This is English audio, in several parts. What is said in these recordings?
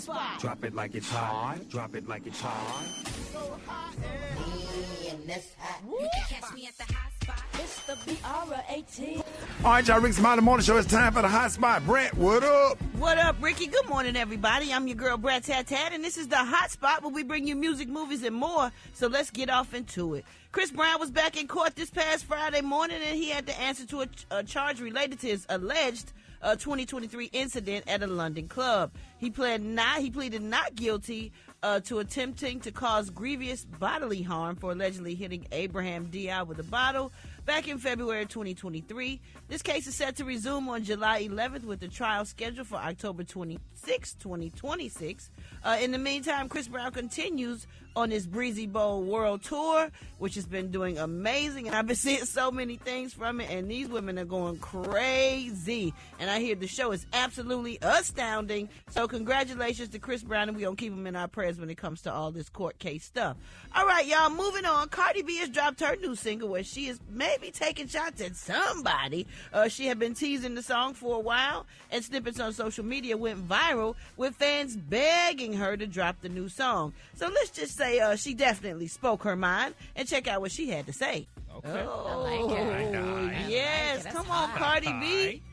spot. Drop it like it's hot. Drop it like it's hot. So hot and that's hot. You can catch me at the hot spot. It's the BR18. All right, y'all, Rickey Smiley Morning Show. It's time for the hot spot. Brett, what up? What up, Ricky? Good morning, everybody. I'm your girl, Brett Tat Tat, and this is the hot spot where we bring you music, movies, and more. So let's get off into it. Chris Brown was back in court this past Friday morning, and he had to answer to a charge related to his alleged 2023 incident at a London club. He pleaded not guilty to attempting to cause grievous bodily harm for allegedly hitting Abraham Diaz with a bottle back in February 2023. This case is set to resume on July 11th with the trial scheduled for October 26, 2026. In the meantime, Chris Brown continues on his Breezy Bowl World Tour, which has been doing amazing, and I've been seeing so many things from it, and these women are going crazy, and I hear the show is absolutely astounding. So congratulations to Chris Brown, and we're going to keep him in our prayers when it comes to all this court case stuff. All right, y'all, moving on. Cardi B has dropped her new single where she is maybe taking shots at somebody. She had been teasing the song for a while, and snippets on social media went viral with fans begging her to drop the new song. So let's just say she definitely spoke her mind, and check out what she had to say. Okay. Oh, I like it. yes. Come on, Cardi B.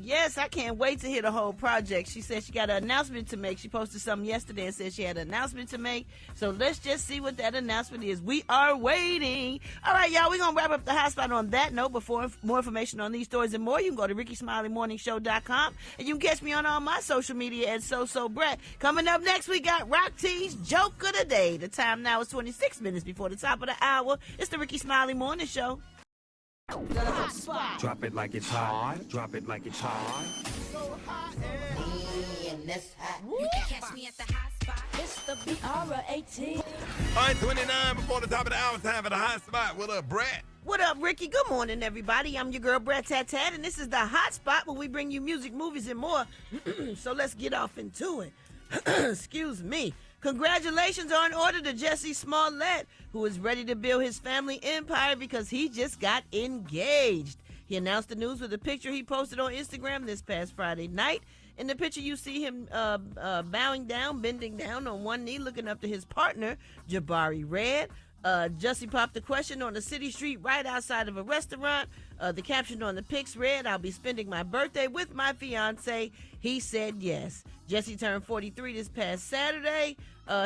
Yes, I can't wait to hear the whole project. She said she got an announcement to make. She posted something yesterday and said she had an announcement to make. So let's just see what that announcement is. We are waiting. All right, y'all, we're going to wrap up the hot spot on that note. Before more information on these stories and more, you can go to RickySmileyMorningShow.com, and you can catch me on all my social media at Brett. Coming up next, we got Rock T's Joke of the Day. The time now is 26 minutes before the top of the hour. It's the Rickey Smiley Morning Show. The hot spot. Drop it like it's hot. Drop it like it's hot. So hot And that's hot. You can catch me at the hot spot. It's the BR18. All right, 29 before the top of the hour. Time for the hot spot. What up, Brett? What up, Ricky? Good morning, everybody. I'm your girl, Brett Tat Tat, and this is the hot spot where we bring you music, movies, and more. So let's get off into it. Excuse me. Congratulations are in order to Jussie Smollett, who is ready to build his family empire because he just got engaged. He announced the news with a picture he posted on Instagram this past Friday night. In the picture, you see him bending down on one knee, looking up to his partner, Jabari Red. Jussie popped the question on a city street right outside of a restaurant. The caption on the pics read, "I'll be spending my birthday with my fiance." He said yes. Jussie turned 43 this past Saturday.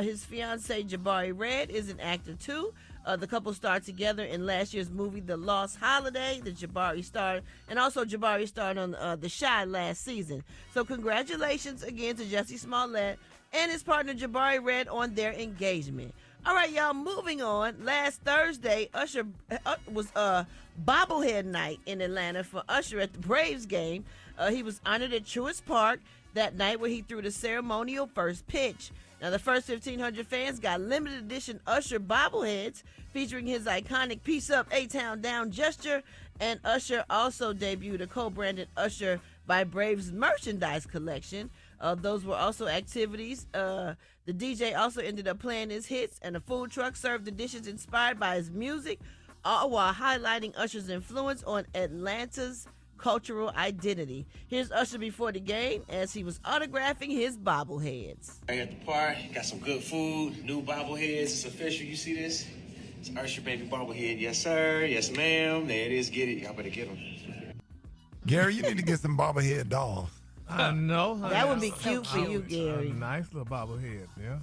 His fiance, Jabari Red, is an actor too. The couple starred together in last year's movie, The Lost Holiday, that Jabari starred, and also Jabari starred on The Chi last season. So congratulations again to Jussie Smollett and his partner, Jabari Red, on their engagement. All right, y'all, moving on. Last Thursday, Usher was bobblehead night in Atlanta for Usher at the Braves game. He was honored at Truist Park that night where he threw the ceremonial first pitch. Now, the first 1,500 fans got limited edition Usher bobbleheads featuring his iconic Peace Up, A-Town Down gesture, and Usher also debuted a co-branded Usher by Braves merchandise collection. Those were also activities. The DJ also ended up playing his hits, and a food truck served the dishes inspired by his music, all while highlighting Usher's influence on Atlanta's cultural identity. Here's Usher before the game as he was autographing his bobbleheads. Right at the park, got some good food, new bobbleheads. It's official. You see this? It's Usher baby bobblehead. Yes, sir. Yes, ma'am. There it is. Get it. Y'all better get them. Gary, you need to get some bobblehead dolls. I know. That would be cute for you, Gary. A nice little bobblehead, yeah.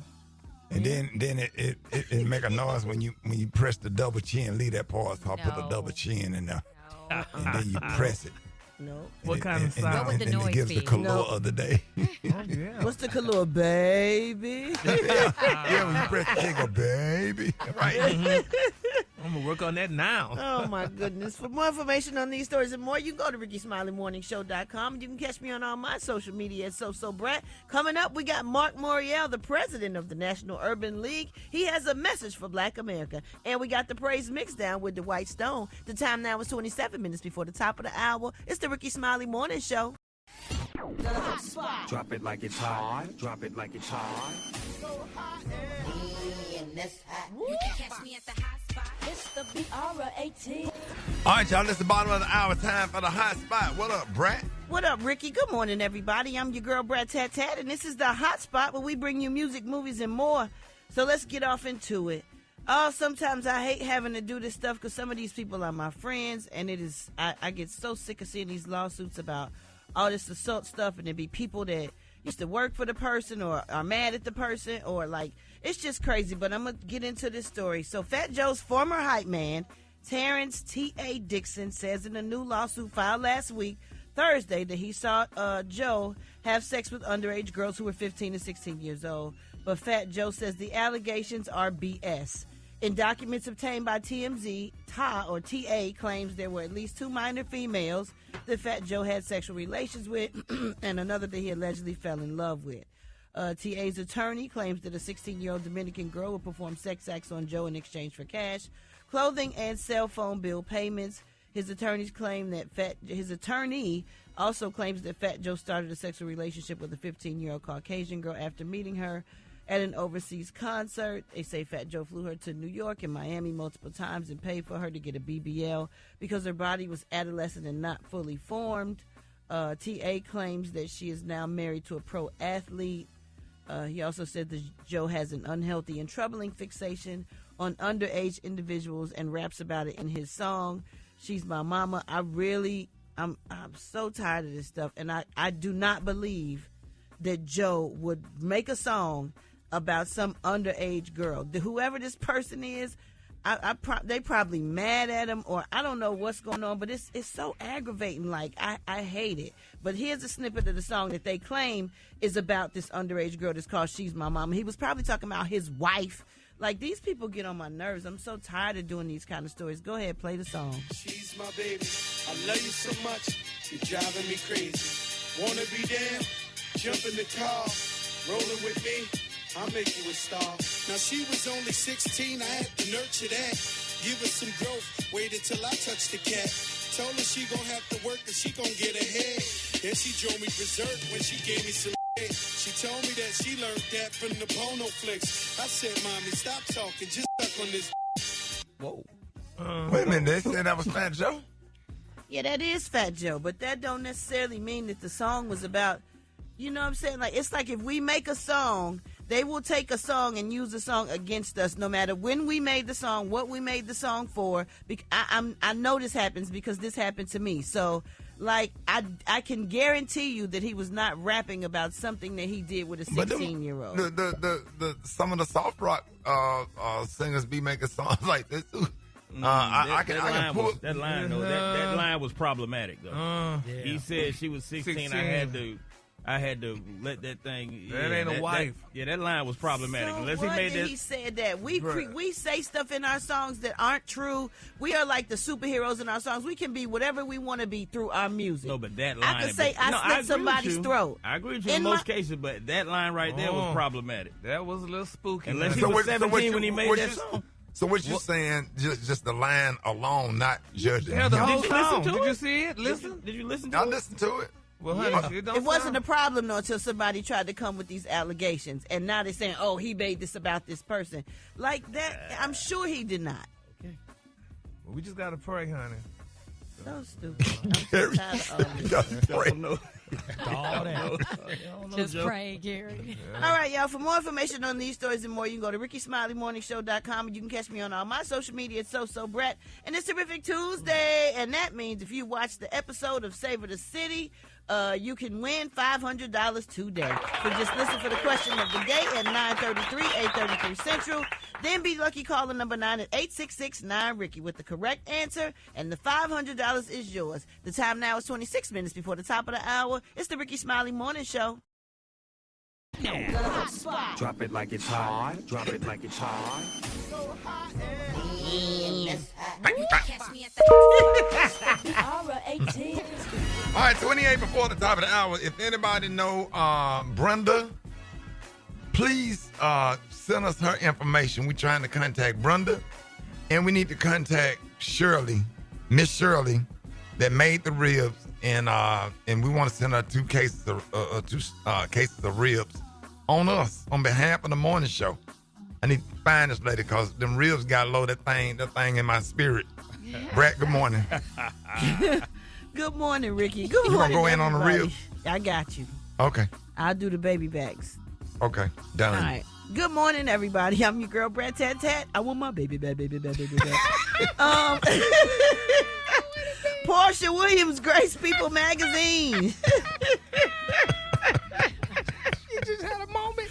And then it make a noise when you press the double chin. Leave that pause. So I'll put the double chin in there. No. And then you press it. No. What kind of sound? What would the and noise it gives be? the color of the day. Oh, yeah. What's the color, baby? Yeah, when you press the trigger, baby. Right. I'm going to work on that now. Oh, my goodness. For more information on these stories and more, you can go to RickySmileyMorningShow.com. You can catch me on all my social media at Brett. Coming up, we got Mark Morial, the president of the National Urban League. He has a message for Black America. And we got the praise mix down with the White Stone. The time now is 27 minutes before the top of the hour. It's the Rickey Smiley Morning Show. The hot spot. Drop it like it's hot. Drop it like it's hot. Me and this hot. You can catch me at the hot spot. It's the BR18. All right, y'all, this is the bottom of the hour. Time for the hot spot. What up, Brat? What up, Ricky? Good morning, everybody. I'm your girl, Brat Tat Tat, and this is the hot spot where we bring you music, movies, and more. So let's get off into it. Oh, sometimes I hate having to do this stuff because some of these people are my friends, and I get so sick of seeing these lawsuits about all this assault stuff, and there be people that used to work for the person or are mad at the person, or like, it's just crazy. But I'm going to get into this story. So Fat Joe's former hype man, Terrence T.A. Dixon, says in a new lawsuit filed last week, Thursday, that he saw Joe have sex with underage girls who were 15 and 16 years old. But Fat Joe says the allegations are BS. In documents obtained by TMZ, TA claims there were at least 2 minor females that Fat Joe had sexual relations with and another that he allegedly fell in love with. TA's attorney claims that a 16-year-old Dominican girl would perform sex acts on Joe in exchange for cash, clothing, and cell phone bill payments. His attorney also claims that Fat Joe started a sexual relationship with a 15-year-old Caucasian girl after meeting her at an overseas concert. They say Fat Joe flew her to New York and Miami multiple times and paid for her to get a BBL because her body was adolescent and not fully formed. TA claims that she is now married to a pro athlete. He also said that Joe has an unhealthy and troubling fixation on underage individuals and raps about it in his song, She's My Mama. I'm so tired of this stuff, and I do not believe that Joe would make a song about some underage girl. Whoever this person is, they probably mad at him, or I don't know what's going on, but it's so aggravating. Like, I hate it. But here's a snippet of the song that they claim is about this underage girl that's called She's My Mama. He was probably talking about his wife. Like, these people get on my nerves. I'm so tired of doing these kind of stories. Go ahead, play the song. She's my baby. I love you so much. You're driving me crazy. Wanna be there? Jump in the car. Rolling with me. I'll make you a star. Now she was only 16. I had to nurture that. Give her some growth. Waited till I touched the cat. Told her she gon' have to work and she gon' get ahead. Then she drove me berserk when she gave me some head. She told me that she learned that from the porno flicks. I said, Mommy, stop talking. Just suck on this. Whoa. Wait a minute. They said that was Fat Joe? Yeah, that is Fat Joe, but that don't necessarily mean that the song was about, you know what I'm saying? Like, it's like if we make a song, they will take a song and use the song against us, no matter when we made the song, what we made the song for. I know this happens because this happened to me. So, like, I can guarantee you that he was not rapping about something that he did with a 16-year-old. Some of the soft rock singers be making songs like this too. That line was problematic though. He said she was 16. I had to let that thing. That ain't a wife. That line was problematic. So Unless what he made that. He said that we say stuff in our songs that aren't true. We are like the superheroes in our songs. We can be whatever we want to be through our music. No, but that line. I could say I slit somebody's throat. I agree with you in most cases, but that line right there was problematic. That was a little spooky. Unless he was 17 when he made that song. So what you're saying, just the line alone, not judging. Yeah, the him. whole song. Did Did you see it? Listen. Did you listen to I it? listened to it. Well, honey, it wasn't a problem though until somebody tried to come with these allegations, and now they're saying, "Oh, he made this about this person." Like that, I'm sure he did not. Okay. Well, we just gotta pray, honey. So stupid. I'm so tired of all this. Pray. All that. Just pray, Gary. Yeah. All right, y'all. For more information on these stories and more, you can go to RickySmileyMorningShow.com, and you can catch me on all my social media at Brat. And it's Terrific Tuesday, and that means if you watch the episode of Savor the City, you can win $500 today. So just listen for the question of the day at 9:33, 8:33 Central. Then be lucky caller number 9 at 866-9-RICKY with the correct answer, and the $500 is yours. The time now is 26 minutes before the top of the hour. It's the Rickey Smiley Morning Show. The hot spot. Drop it like it's hot. Drop it like it's hot. Me and this hot. You can catch me at the BR18. All right, 28 before the top of the hour. If anybody know Brenda, please send us her information. We're trying to contact Brenda, and we need to contact Shirley, Miss Shirley, that made the ribs and we want to send her two cases of ribs on us on behalf of the morning show. I need to find this lady because them ribs got low. That thing in my spirit. Brett, good morning. Good morning, Ricky. Good You morning, gonna go in on the everybody. ribs? I got you. Okay. I'll do the baby backs. Okay. Done. All right. Good morning, everybody. I'm your girl, Brett Tat Tat. I want my baby back. Portia Williams, Grace People Magazine. You just had a moment.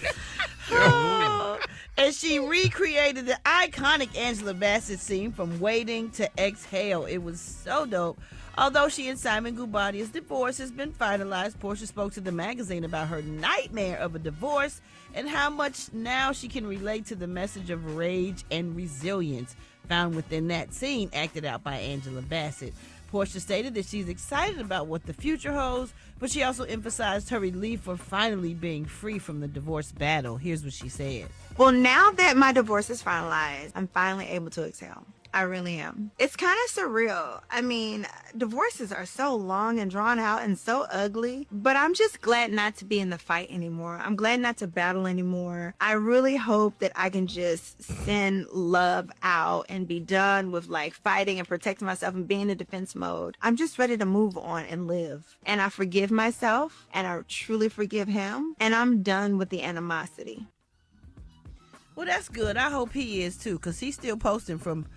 And she recreated the iconic Angela Bassett scene from Waiting to Exhale. It was so dope. Although she and Simon Gubadia's divorce has been finalized, Portia spoke to the magazine about her nightmare of a divorce and how much now she can relate to the message of rage and resilience found within that scene acted out by Angela Bassett. Portia stated that she's excited about what the future holds, but she also emphasized her relief for finally being free from the divorce battle. Here's what she said. Well, now that my divorce is finalized, I'm finally able to exhale. I really am. It's kind of surreal. I mean, divorces are so long and drawn out and so ugly, but I'm just glad not to be in the fight anymore. I'm glad not to battle anymore. I really hope that I can just send love out and be done with like fighting and protecting myself and being in defense mode. I'm just ready to move on and live. And I forgive myself and I truly forgive him. And I'm done with the animosity. Well, that's good. I hope he is too, because he's still posting from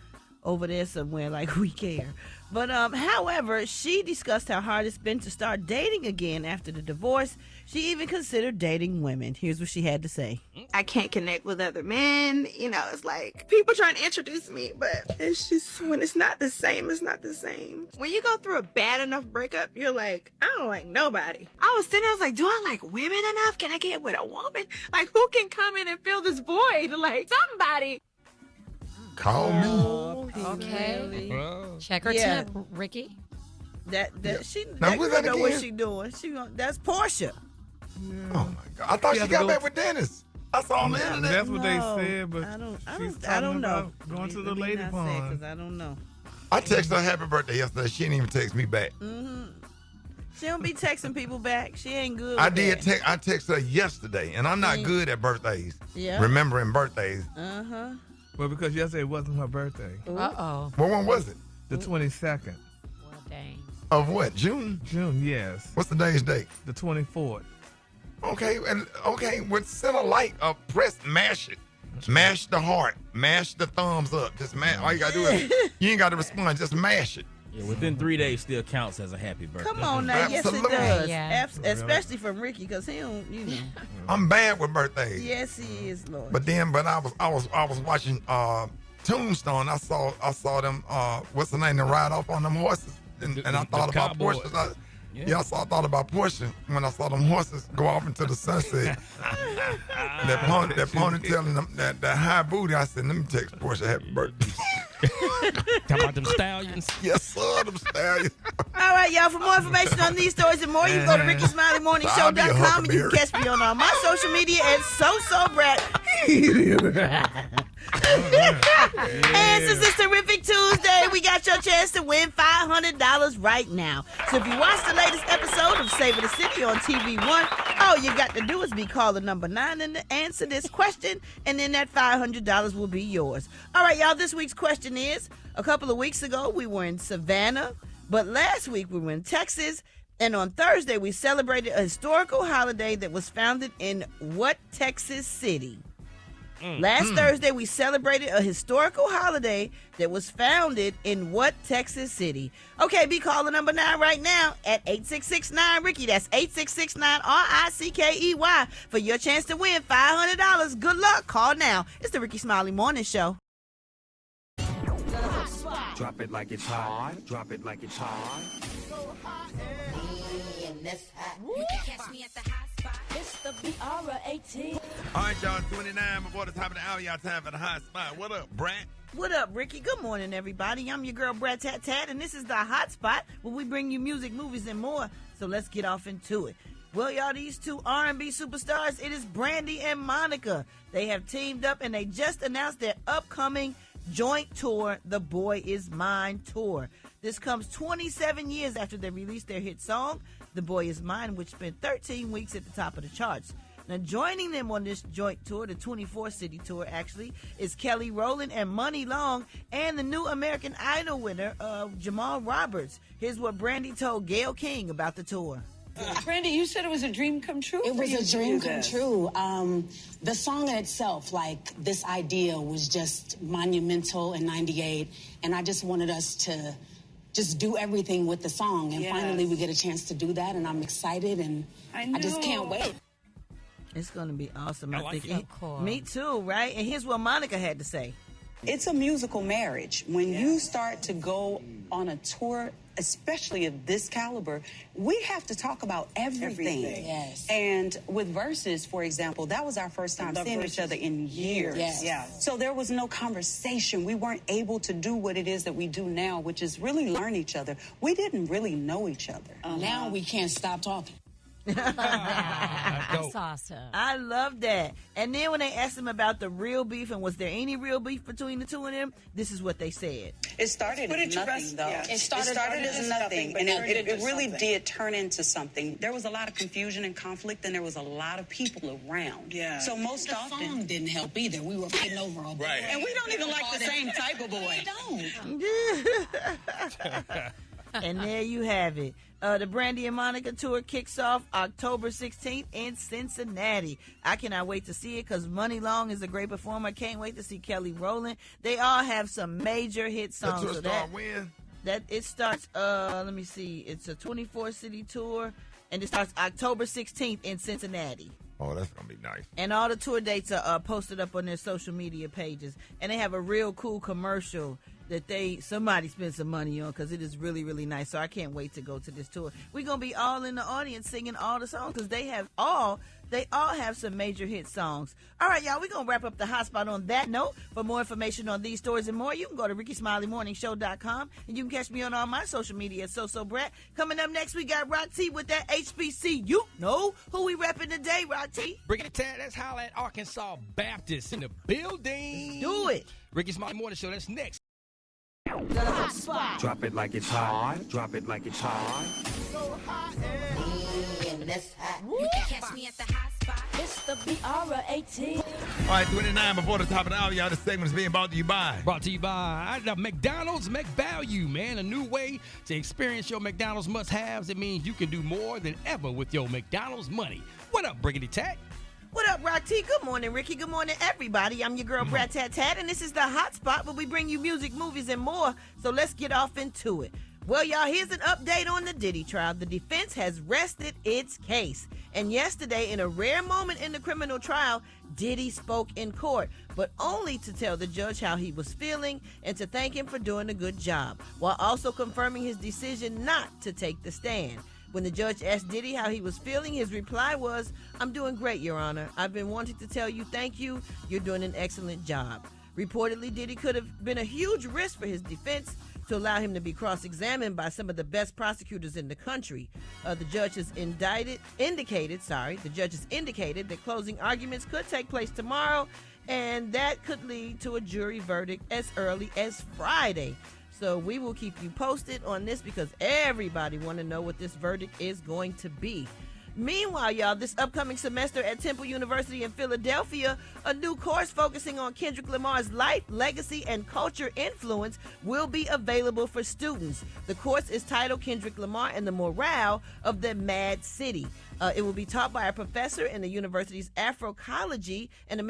over there somewhere like we care. But however, she discussed how hard it's been to start dating again after the divorce. She even considered dating women. Here's what she had to say. I can't connect with other men. You know, it's like people trying to introduce me, but it's just when it's not the same, it's not the same. When you go through a bad enough breakup, you're like, I don't like nobody. I was sitting there, I was like, do I like women enough? Can I get with a woman? Like, who can come in and fill this void? Like, somebody. Call me. Okay. Bro. Check her tip, Ricky. She Now, that who's girl that know what again? she doing. That's Portia. Oh my God! I thought she got back with Dennis. I saw on the internet. That's what they No, said, but I don't she's know. talking about going to the lady pond. Because I don't know. I texted her happy birthday yesterday. She didn't even text me back. She don't be texting people back. She ain't good. I with did. that. I texted her yesterday, and I'm not good at birthdays. Yeah. Remembering birthdays. Well, because yesterday wasn't her birthday. Uh-oh. Well, when was it? The 22nd. Well, dang. Of what? June? June, yes. What's the day's date? The 24th. Okay, with send a like, press, mash it. Mash the heart. Mash the thumbs up. Just mash. All you gotta do is, you ain't gotta respond, just mash it. Yeah, within 3 days still counts as a happy birthday. Come on now. Absolutely. Yes, it does. Yeah. Especially from Ricky, because he don't, you know. I'm bad with birthdays. Yes, he is, Lord. But I was watching Tombstone. I saw them what's the name, to ride off on them horses. And I thought about cowboys. Portia. I thought about Portia when I saw them horses go off into the sunset. that ponytail and that high booty. I said, let me text Portia happy birthday. Talking about them stallions. Yes, sir, them stallions. All right, y'all. For more information on these stories and more, you can go to RickySmileyMorningShow.com and you can catch me on all my social media at SoSoBrat. And since it's Terrific Tuesday, we got your chance to win $500 right now. So if you watched the latest episode of Saving the City on TV1, all you got to do is be caller number 9 and answer this question, and then that $500 will be yours. All right, y'all, this week's question is, a couple of weeks ago, we were in Savannah, but last week we were in Texas, and on Thursday, we celebrated a historical holiday that was founded in what Texas city? Last Thursday, we celebrated a historical holiday that was founded in what Texas city? Okay, be caller number 9 right now at 866-9-RICKY. That's 866-9-RICKEY for your chance to win $500. Good luck. Call now. It's the Rickey Smiley Morning Show. Drop it like it's hot. Drop it like it's hot. And that's hot. You can catch me at the hot spot. It's the BR18. All right, y'all, 29 before the top of the hour. Y'all time for the hot spot. What up, Brad? What up, Ricky? Good morning, everybody. I'm your girl, Brad Tat Tat, and this is the Hot Spot where we bring you music, movies, and more. So let's get off into it. Well, y'all, these two R&B superstars, it is Brandy and Monica. They have teamed up, and they just announced their upcoming joint tour, the Boy Is Mine tour. This comes 27 years after they released their hit song, The Boy Is Mine, which spent 13 weeks at the top of the charts. Now, joining them on this joint tour, the 24-city tour, actually, is Kelly Rowland and Money Long and the new American Idol winner, Jamal Roberts. Here's what Brandy told Gayle King about the tour. Brandy, you said it was a dream come true. It was a dream come true. The song in itself, like this idea was just monumental in '98, and I just wanted us to just do everything with the song. And finally we get a chance to do that, and I'm excited, and I just can't wait. It's going to be awesome. I like think. it. Me too, right? And here's what Monica had to say. It's a musical marriage. When you start to go on a tour, especially of this caliber, we have to talk about everything. Yes. And with Versus, for example, that was our first time seeing each other in years. Yes. Yeah. So there was no conversation. We weren't able to do what it is that we do now, which is really learn each other. We didn't really know each other. Now we can't stop talking. That's awesome. I love that. And then when they asked him about the real beef and was there any real beef between the two of them, this is what they said. It started as nothing, though. Yeah. It started as nothing, and it really did turn into something. There was a lot of confusion and conflict, and there was a lot of people around. Yeah. So most The often, song didn't help either. We were fighting over a boy. and we don't even like the same type of boy. We don't. And there you have it. The Brandy and Monica tour kicks off October 16th in Cincinnati. I cannot wait to see it because Money Long is a great performer. I can't wait to see Kelly Rowland. They all have some major hit songs. That tour start when? That it starts, let me see. It's a 24-city tour, and it starts October 16th in Cincinnati. Oh, that's going to be nice. And all the tour dates are posted up on their social media pages. And they have a real cool commercial that somebody spent some money on because it is really, really nice. So I can't wait to go to this tour. We're going to be all in the audience singing all the songs because they all have some major hit songs. All right, y'all, we're going to wrap up the hot spot on that note. For more information on these stories and more, you can go to RickySmileyMorningShow.com, and you can catch me on all my social media at SoSoBrat. Coming up next, we got Rock T with that HBC. You know who we repping today, Rock T? Rickey Tad, that's Holla at Arkansas Baptist in the building. Do it. Ricky Smiley Morning Show, that's next. The hot spot. Drop it like it's hot. Drop it like it's hot. And that's hot. You can catch me at the hot spot. It's the BR18. All right, 29 before the top of the hour, y'all. This segment is being brought to you by. Brought to you by McDonald's McValue, man. A new way to experience your McDonald's must-haves. It means you can do more than ever with your McDonald's money. What up, Rickety Tat? What up, Rock T? Good morning, Ricky. Good morning, everybody. I'm your girl, Brat Tat Tat, and this is the hot spot where we bring you music, movies, and more. So let's get off into it. Well, y'all, here's an update on the Diddy trial. The defense has rested its case. And yesterday, in a rare moment in the criminal trial, Diddy spoke in court, but only to tell the judge how he was feeling and to thank him for doing a good job, while also confirming his decision not to take the stand. When the judge asked Diddy how he was feeling, his reply was, "I'm doing great, Your Honor. I've been wanting to tell you thank you. You're doing an excellent job." Reportedly, Diddy could have been a huge risk for his defense to allow him to be cross-examined by some of the best prosecutors in the country. The judge has indicated that closing arguments could take place tomorrow, and that could lead to a jury verdict as early as Friday. So we will keep you posted on this because everybody want to know what this verdict is going to be. Meanwhile, y'all, this upcoming semester at Temple University in Philadelphia, a new course focusing on Kendrick Lamar's life, legacy, and culture influence will be available for students. The course is titled Kendrick Lamar and the Morale of the Mad City. It will be taught by a professor in the university's Afroecology and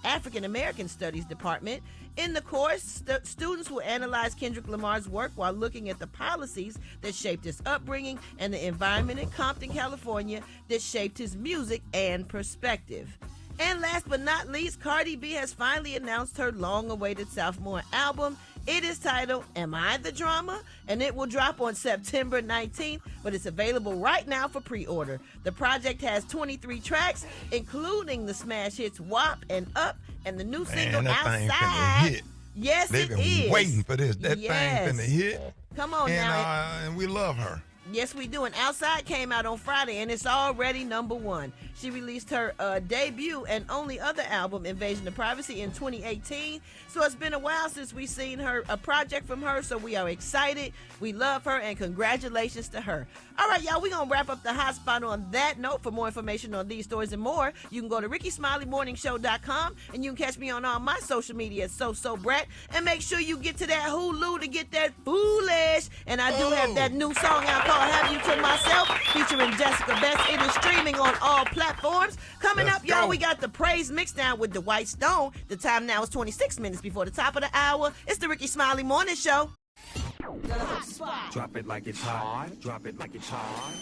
African American Studies department. In the course, students will analyze Kendrick Lamar's work while looking at the policies that shaped his upbringing and the environment in Compton, California that shaped his music and perspective. And last but not least, Cardi B has finally announced her long-awaited sophomore album. It is titled Am I the Drama? And it will drop on September 19th, but it's available right now for pre-order. The project has 23 tracks, including the smash hits WAP and Up, and the new single that thing Outside. finna hit. Yes, They've it been is. waiting for this. That Yes. thing finna hit. Come on now. And we love her. Yes, we do. And Outside came out on Friday, and it's already #1. She released her debut and only other album, Invasion of Privacy, in 2018. So it's been a while since we've seen a project from her, so we are excited. We love her, and congratulations to her. All right, y'all, we're going to wrap up the hot spot on that note. For more information on these stories and more, you can go to RickeySmileyMorningShow.com, and you can catch me on all my social media at SoSoBrat. And make sure you get to that Hulu to get that Foolish. And I do have that new song out called Have You To Myself, featuring Jessica Best. It is streaming on all platforms. Coming up, y'all, we got the Praise Mixdown with Dwight Stone. The time now is 26 minutes before the top of the hour. It's the Rickey Smiley Morning Show. Drop it like it's hot. Drop it like it's hot.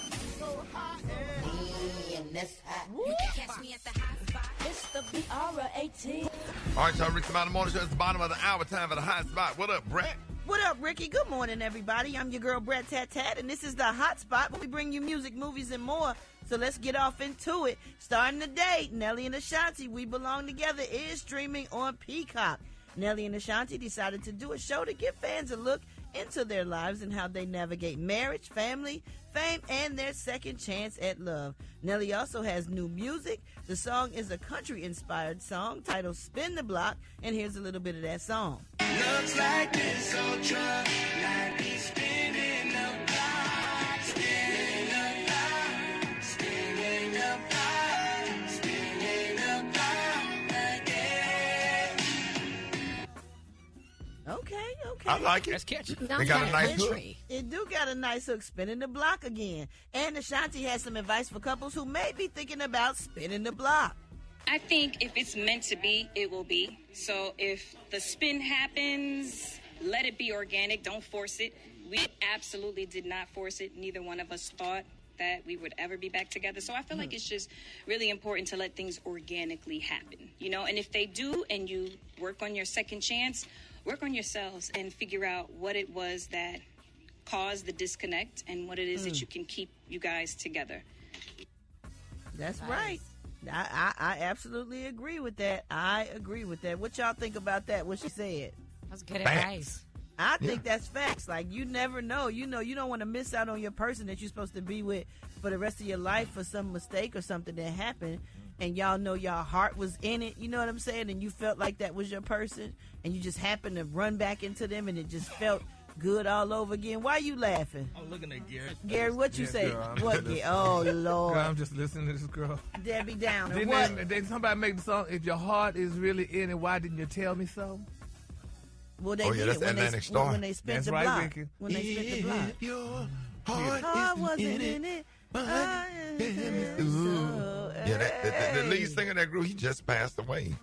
Me and this hot. You can catch me at the hot spot. It's the BR18. All right, y'all, Rickey Smiley Morning Show. It's the bottom of the hour. Time for the hot spot. What up, Brett? What up, Ricky? Good morning, everybody. I'm your girl, Brett Tat Tat, and this is the Hot Spot where we bring you music, movies, and more. So let's get off into it. Starting today, Nelly and Ashanti, We Belong Together, is streaming on Peacock. Nelly and Ashanti decided to do a show to give fans a look into their lives and how they navigate marriage, family, fame, and their second chance at love. Nelly also has new music. The song is a country-inspired song titled Spin the Block, and here's a little bit of that song. Looks like this old truck might be spinning the block, spinning the block, spinning the block, spinning the block again. Okay. I like it. That's catchy. They got a nice hook. It do got a nice hook, spinning the block again. And Ashanti has some advice for couples who may be thinking about spinning the block. I think if it's meant to be, it will be. So if the spin happens, let it be organic. Don't force it. We absolutely did not force it. Neither one of us thought that we would ever be back together. So I feel like it's just really important to let things organically happen, you know? And if they do and you work on your second chance, work on yourselves and figure out what it was that caused the disconnect and what it is that you can keep you guys together. That's right. I absolutely agree with that. I agree with that. What y'all think about that, what she said? That's good advice. I think that's facts. Like, you never know. You know, you don't want to miss out on your person that you're supposed to be with for the rest of your life for some mistake or something that happened. And y'all know y'all heart was in it, you know what I'm saying? And you felt like that was your person. And you just happened to run back into them and it just felt good all over again. Why you laughing? I'm looking at Gary. Gary, what you say? Girl, What? Oh, Lord. Girl, I'm just listening to this girl. Debbie Downer. Didn't somebody make the song, if your heart is really in it, why didn't you tell me so? Well, they did that's when Atlantic Star. when they spent That's the right, block. Ricky. When they spent the block. Your I wasn't in it. Yeah, the lead singer of that group, he just passed away.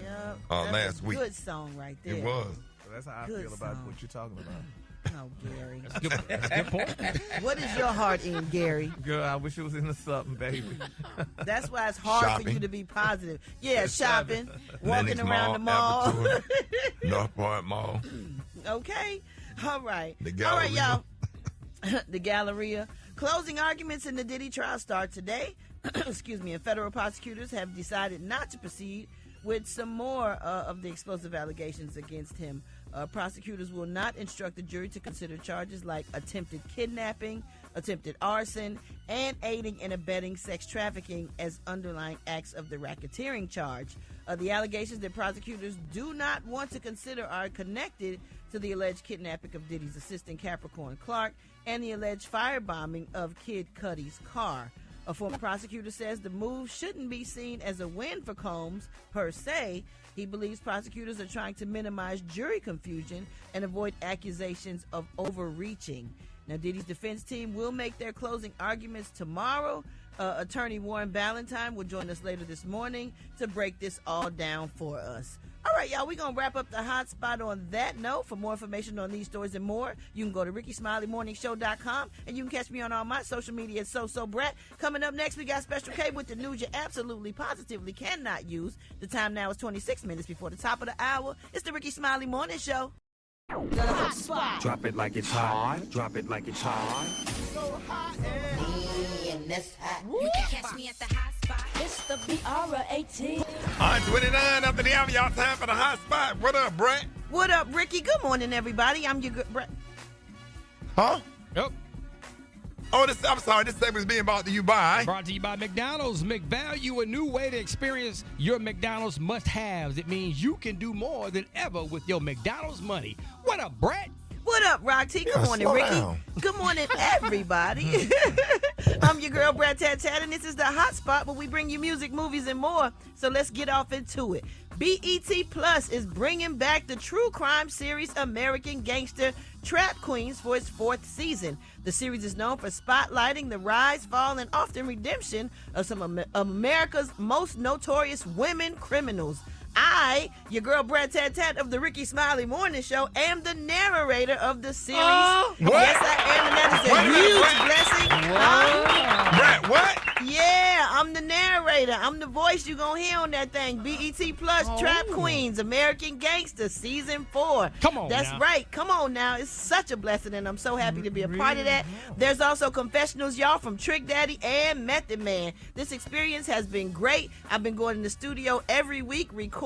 Yep. Last week. Good song right there. It was. So that's how I Good feel about song. what you're talking about. Oh, Gary. That's a good point. What is your heart in, Gary? Girl, I wish it was into something, baby. That's why it's hard for Shopping. you to be positive. Yeah, shopping, walking Lennox around the mall. Apertura, North Point Mall. Okay. All right. The All right, Galleria. y'all. The Galleria. Closing arguments in the Diddy trial start today. Excuse me. And federal prosecutors have decided not to proceed with some more of the explosive allegations against him. Prosecutors will not instruct the jury to consider charges like attempted kidnapping, attempted arson, and aiding and abetting sex trafficking as underlying acts of the racketeering charge. The allegations that prosecutors do not want to consider are connected to the alleged kidnapping of Diddy's assistant Capricorn Clark and the alleged firebombing of Kid Cudi's car. A former prosecutor says the move shouldn't be seen as a win for Combs per se. He believes prosecutors are trying to minimize jury confusion and avoid accusations of overreaching. Now, Diddy's defense team will make their closing arguments tomorrow. Attorney Warren Ballantyne will join us later this morning to break this all down for us. All right, y'all, we're going to wrap up the hot spot on that note. For more information on these stories and more, you can go to RickeySmileyMorningShow.com, and you can catch me on all my social media at SoSoBrat. Coming up next, we got Special K with the news you absolutely, positively cannot use. The time now is 26 minutes before the top of the hour. It's the Rickey Smiley Morning Show. The hot spot. Drop it like it's hot. Drop it like it's hot. Me and this hot. You can catch me at the hot spot. It's the BR18. All right, 29 after the hour, y'all. Time for the hot spot. What up, Brett? What up, Ricky? Good morning, everybody. I'm your good Brett. Huh? Yep. Oh, I'm sorry. This segment is being brought to you by. Brought to you by McDonald's. McValue, a new way to experience your McDonald's must-haves. It means you can do more than ever with your McDonald's money. What up, Brett? What up, Rock T? Good morning, slow Ricky. down. Good morning, everybody. I'm your girl, Brat Tat Tat, and this is the Hot Spot where we bring you music, movies, and more. So let's get off into it. BET Plus is bringing back the true crime series American Gangster Trap Queens for its 4th season. The series is known for spotlighting the rise, fall, and often redemption of some of America's most notorious women criminals. I, your girl Brat Tat Tat of the Rickey Smiley Morning Show, am the narrator of the series. What? Yes, I am, and that is a huge blessing. Brat, what? Yeah, I'm the narrator. I'm the voice you gonna hear on that thing. BET Plus, Trap Queens, American Gangster, Season 4. Come on That's now. right. Come on now. It's such a blessing, and I'm so happy to be a part of that. There's also confessionals, y'all, from Trick Daddy and Method Man. This experience has been great. I've been going in the studio every week, recording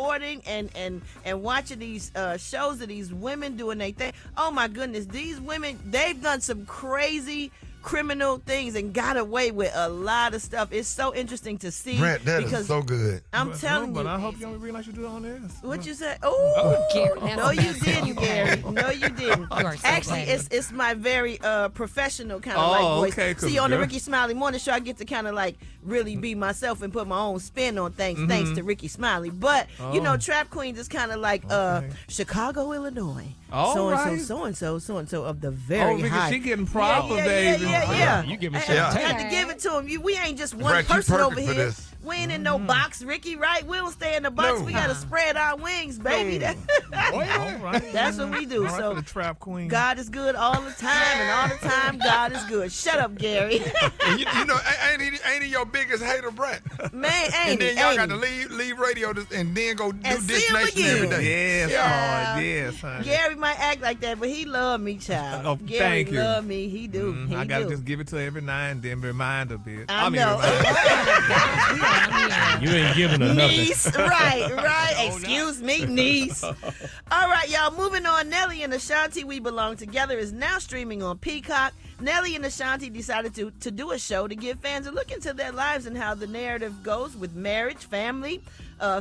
and watching these shows of these women doing their thing. Oh my goodness, these women, they've done some crazy criminal things and got away with a lot of stuff. It's so interesting to see. Brat, that because is so good. I'm telling you. But I hope you don't realize you do it on this. What you say? Oh, Gary, that's no, you messed up. didn't, Gary. No, you didn't. You are so Actually, petty. it's my very professional kind of like voice. Okay, cool, See, on the girl. Rickey Smiley Morning Show, I get to kind of like really be myself and put my own spin on things, thanks to Rickey Smiley. But you know, Trap Queens is kind of like Chicago, Illinois. All So and right. so and so of the very Rickey, high. she getting proper, baby. Yeah. You give me Hey, some I had to give it to him. We ain't just one Brett, you person over perfect for here. this. We ain't in no box, Ricky, right? We don't stay in the box. No. We gotta spread our wings, baby. All right. That's what we do. All right, So for the Trap Queen. God is good all the time, and all the time God is good. Shut up, Gary. And you know, ain't he your biggest hater, Brat? Man, And ain't then he? y'all Ain't got to he? leave radio and then go do And see Dish him Nation every again. day. Yes, Yeah. Lord, yes, honey. Gary might act like that, but he love me, child. Oh, Gary thank you. love me. He do. He I gotta do. just give it to her every now and then, remind her a bit. I mean, know. remind her. You ain't giving her nothing. Niece, right. Excuse me, niece. All right, y'all, moving on. Nelly and Ashanti, We Belong Together, is now streaming on Peacock. Nelly and Ashanti decided to do a show to give fans a look into their lives and how the narrative goes with marriage, family,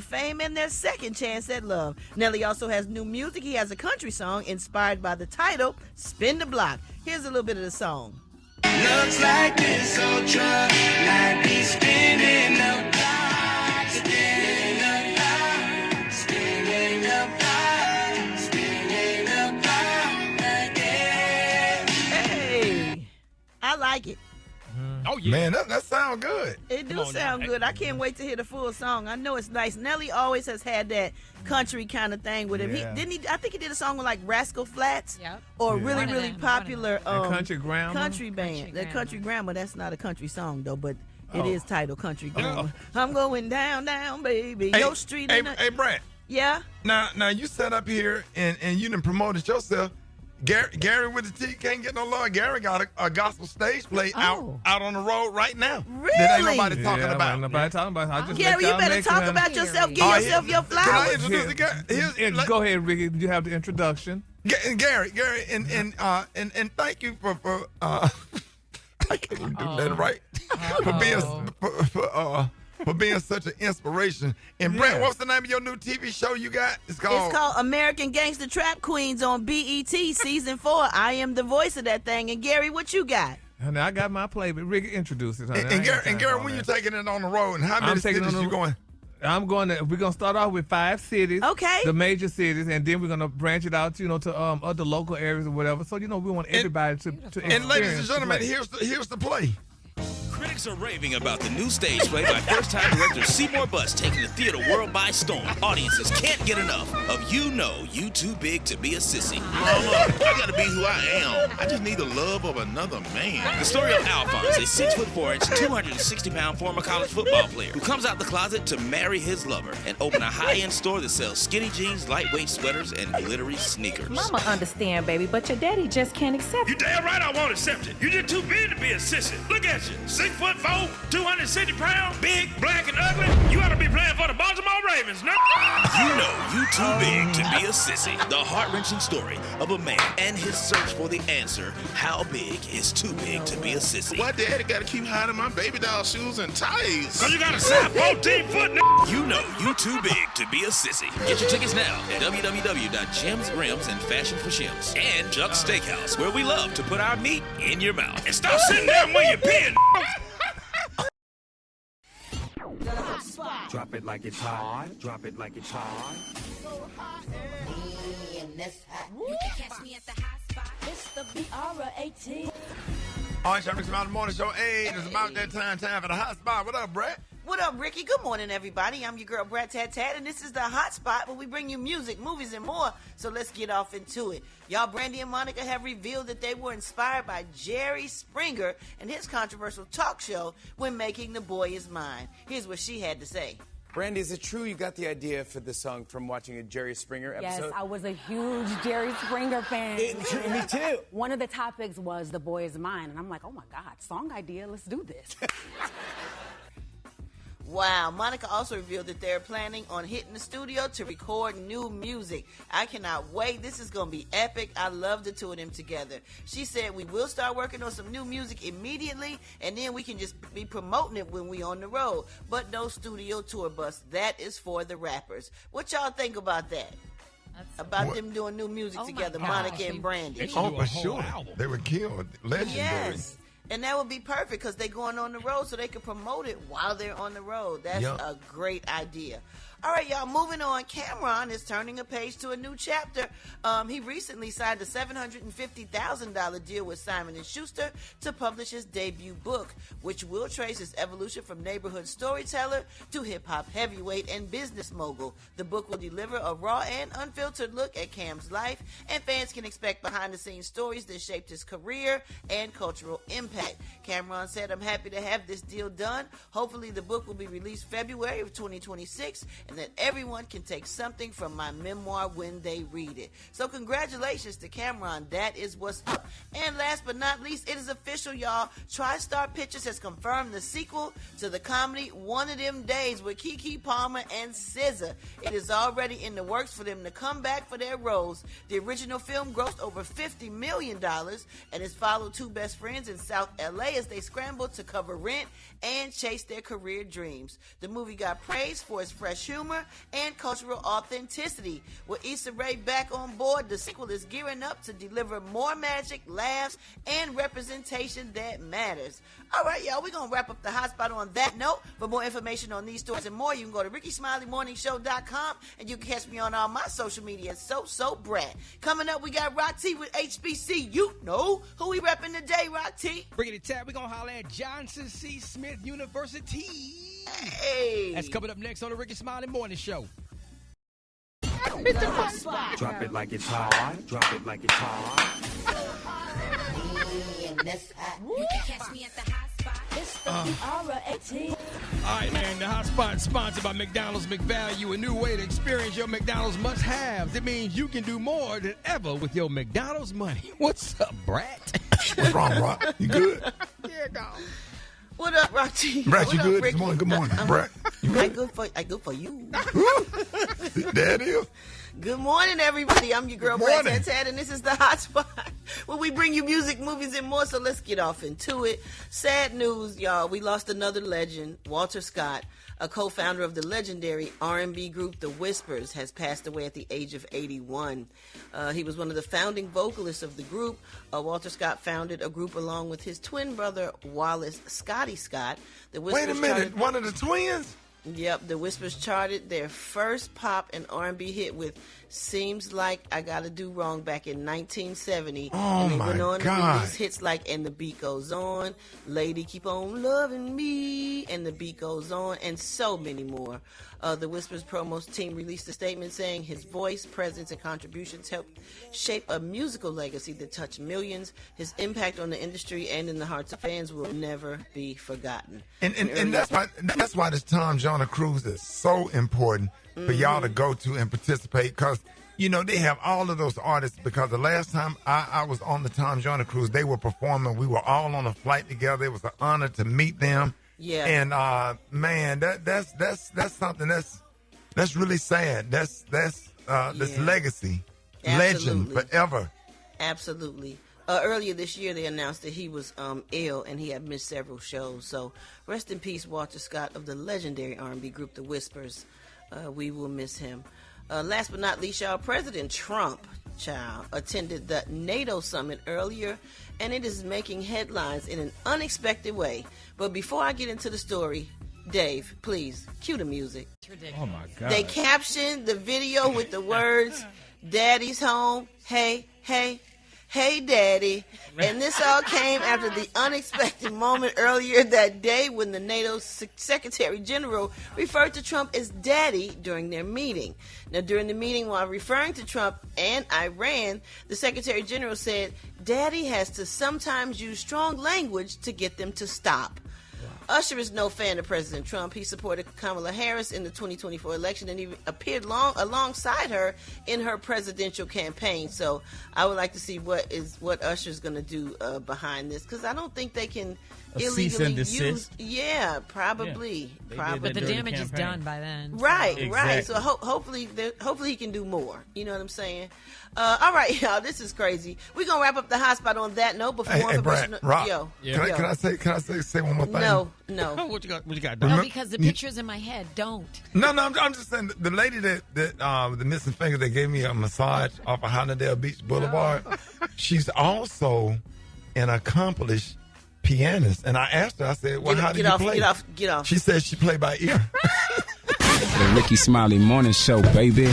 fame, and their second chance at love. Nelly also has new music. He has a country song inspired by the title, Spin the Block. Here's a little bit of the song. Looks like this old truck might be spinning the block, spinning the block, spinning the block, spinning the block again. Hey, I like it. Oh, yeah. Man, that sounds good. It do Come on sound now. good. I can't wait to hear the full song. I know it's nice. Nelly always has had that country kind of thing with him. Yeah. I think he did a song with like Rascal Flatts. Yep. Or Yeah. really, One of really them, popular And Country Grammar. country band. Country The Grammar. Country Grammar, that's not a country song though, but it Oh. is titled Country Grammar. I'm going down, down, baby. Hey, Your street. Hey, in the- hey, Brat. Yeah. Now you sat up here and you done promoted yourself. Gary with the T can't get no love. Gary got a gospel stage play Oh. out on the road right now. Really? That ain't nobody talking Yeah, about. ain't nobody talking about it. I just Gary, let you y'all better make talk it, about honey. yourself. Give Oh, yourself your Can I flowers. introduce the guy? And go ahead, Ricky. You have the introduction. Gary, and thank you for I can't even do that right for being such an inspiration. And Brett, what's the name of your new TV show you got? It's called American Gangster Trap Queens on BET Season 4. I am the voice of that thing. And Gary, what you got? Honey, I got my play, but Ricky introduced it, honey. I And ain't got Gary, time for all when you that. taking it on the road, and how many I'm taking cities it on you the- going? We're gonna start off with 5 cities. Okay. The major cities, and then we're gonna branch it out, to other local areas or whatever. So we want everybody to experience. And ladies and the gentlemen, play. here's the play. Critics are raving about the new stage play by first-time director Seymour Butts taking the theater world by storm. Audiences can't get enough of You Too Big to Be a Sissy. Mama, I gotta be who I am. I just need the love of another man. The story of Alphonse, a 6'4", 260-pound former college football player who comes out the closet to marry his lover and open a high-end store that sells skinny jeans, lightweight sweaters, and glittery sneakers. Mama understand, baby, but your daddy just can't accept You damn right I won't accept it. You're just too big to be a sissy. Look at you. 6'4", 260 pounds, big, black, and ugly. You ought to be playing for the Baltimore Ravens, no? You Too Big to Be a Sissy. The heart-wrenching story of a man and his search for the answer. How big is too big to be a sissy? Why daddy gotta keep hiding my baby doll shoes and ties? Cause you got a size 14 foot You know you too big to be a sissy. Get your tickets now at www.Gems, Rims, and Fashion for Shims. And Chuck's Steakhouse, where we love to put our meat in your mouth. And stop sitting down when you're peeing. Drop it like it's hot. Drop it like it's hot. Me and this hot. You can catch me at the hot spot. It's the BR18. All right, Rickey Smiley Morning Show. Hey, it's about that time for the hot spot. What up, Brett? What up, Ricky? Good morning, everybody. I'm your girl, Brat Tat Tat, and this is the Hot Spot where we bring you music, movies, and more. So let's get off into it. Y'all, Brandy and Monica have revealed that they were inspired by Jerry Springer and his controversial talk show when making The Boy Is Mine. Here's what she had to say. Brandy, is it true you got the idea for the song from watching a Jerry Springer episode? Yes, I was a huge Jerry Springer fan. Me too. One of the topics was The Boy Is Mine, and I'm like, oh my God, song idea, let's do this. Wow, Monica also revealed that they're planning on hitting the studio to record new music. I cannot wait. This is going to be epic. I love the two of them together. She said we will start working on some new music immediately, and then we can just be promoting it when we on the road. But no studio tour bus. That is for the rappers. What y'all think about that? About them doing new music together, Monica and Brandy. Oh, for sure. They were killed. Legendary. Yes. And that would be perfect because they're going on the road so they can promote it while they're on the road. That's a great idea. All right, y'all, moving on. Cameron is turning a page to a new chapter. He recently signed a $750,000 deal with Simon & Schuster to publish his debut book, which will trace his evolution from neighborhood storyteller to hip-hop heavyweight and business mogul. The book will deliver a raw and unfiltered look at Cam's life, and fans can expect behind-the-scenes stories that shaped his career and cultural impact. Cameron said, I'm happy to have this deal done. Hopefully the book will be released February of 2026, and that everyone can take something from my memoir when they read it. So congratulations to Cameron. That is what's up. And last but not least, it is official, y'all. TriStar Pictures has confirmed the sequel to the comedy One of Them Days with Keke Palmer and SZA. It is already in the works for them to come back for their roles. The original film grossed over $50 million and has followed two best friends in South LA as they scramble to cover rent and chase their career dreams. The movie got praised for its fresh humor and cultural authenticity. With Issa Rae back on board, the sequel is gearing up to deliver more magic, laughs, and representation that matters. All right, y'all, we're going to wrap up the hot spot on that note. For more information on these stories and more, you can go to RickySmileyMorningShow.com, and you can catch me on all my social media, So Brat. Coming up, we got Rock T with HBC. You know who we repping today, Rock T? Bringing it tab, we're going to holler at Johnson C. Smith University. Hey. That's coming up next on the Rickey Smiley Morning Show. Drop it like it's hot. Drop it like it's hot. Me and this hot. You can catch me at the hot spot. It's the BR18. All right, man, the Hot Spot is sponsored by McDonald's McValue, a new way to experience your McDonald's must-haves. It means you can do more than ever with your McDonald's money. What's up, Brat? What's wrong, Rock? You good? Yeah, dog. What up, Roxy? Brett, you good? This morning? Good morning, Brett. I good for you. There it is. Good morning, everybody. I'm your girl, Brat Tat Tat, and this is the Hot Spot, where we bring you music, movies, and more. So let's get off into it. Sad news, y'all. We lost another legend, Walter Scott, a co-founder of the legendary R&B group The Whispers, has passed away at the age of 81. He was one of the founding vocalists of the group. Walter Scott founded a group along with his twin brother, Wallace Scotty Scott. The Whispers Wait a minute, one of the twins? Yep, the Whispers charted their first pop and R&B hit with Seems Like I Gotta Do Wrong back in 1970. Oh, and they my went on God. to release hits like And the Beat Goes On, Lady Keep On Loving Me, And the Beat Goes On, and so many more. The Whispers promos team released a statement saying his voice, presence, and contributions helped shape a musical legacy that touched millions. His impact on the industry and in the hearts of fans will never be forgotten. And that's why this Tom Joyner Cruise is so important for y'all to go to and participate, because you know they have all of those artists. Because the last time I was on the Tom Joyner Cruise, they were performing. We were all on a flight together. It was an honor to meet them. Yeah. And man, that's something that's really sad. That's this legacy, Absolutely. legend forever. Absolutely. Earlier this year, they announced that he was ill and he had missed several shows. So rest in peace, Walter Scott of the legendary R&B group The Whispers. We will miss him. Last but not least, y'all, President Trump, attended the NATO summit earlier, and it is making headlines in an unexpected way. But before I get into the story, Dave, please, cue the music. Oh, my God. They captioned the video with the words, "Daddy's home, hey, hey, hey, Daddy." And this all came after the unexpected moment earlier that day when the NATO Secretary General referred to Trump as Daddy during their meeting. Now, during the meeting, while referring to Trump and Iran, the Secretary General said, "Daddy has to sometimes use strong language to get them to stop." Usher is no fan of President Trump. He supported Kamala Harris in the 2024 election and even appeared alongside her in her presidential campaign. So I would like to see what Usher's going to do behind this, because I don't think they can illegally use. Yeah, probably. But the damage is done by then. Right, so. right. So hopefully he can do more. You know what I'm saying? All right, y'all. This is crazy. We're gonna wrap up the hot spot on that note. But for more information, Rob, can I say one more thing? No. What you got? No, because the picture's in my head. Don't. No, I'm just saying the lady that the missing finger that gave me a massage off of Hollandale Beach Boulevard, she's also an accomplished pianist. And I asked her, I said, "Well, how do you play?" Get off. She said she played by ear. The Rickey Smiley Morning Show, baby.